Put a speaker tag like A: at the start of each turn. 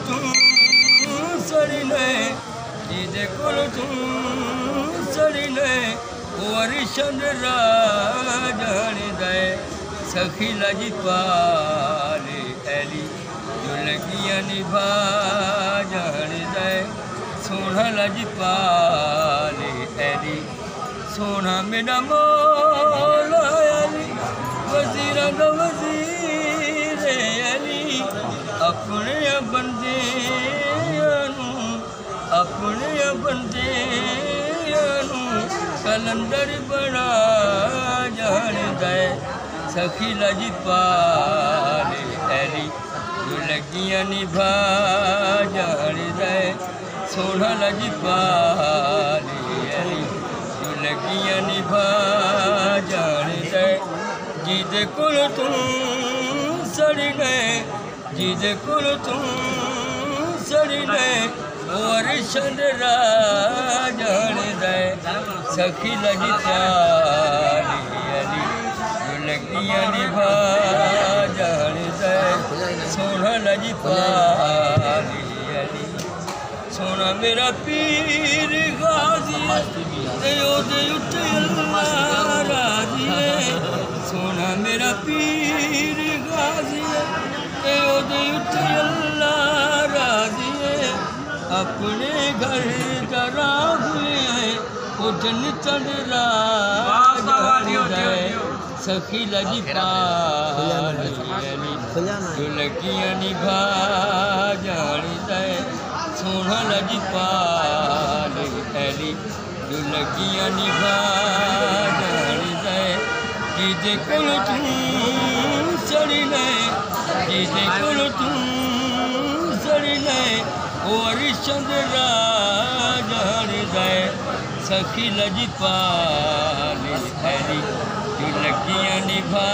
A: तू सड़ी ले जिदे कोल तू सड़ी ले वरिशन राजण दे सखी लजी पाले ऐली जो लगियां निभा जान दे सोना लजी पाले ऐली सोना मेरा मौला अली वज़ीरा दा वज़ीर अली अपने बंदियां नूं कलंदर बना जान दे सखी लजी पाले ऐली जो लगियां निभा जान दे सोना लजी पाले ऐली जो लगियां निभा जान दे जिदे कोल तू सड़ी गए जिदे कोल तू सड़ी गए वरिशन राजण दे सखी लगी प्यारी अली जो लगियां निभा जान दे सोना लगी पारी अली सोना मेरा पीर गाजी दे उठे अल्लाह राजी सोना मेरा पीर गाजी दे उठे अल्लाह राजी अपने घर जरा हुए उठन चंद्रा सखी लगी पाली जो लगियां निभा जान दे सोना लगी पाली ऐली जो लगियां निभा जान दे जिदे कोल तू सड़ी ले जिदे कोल तू सड़ी ले वरिशन राजण दे सखी लजी पाली ऐली जो लगियां निभा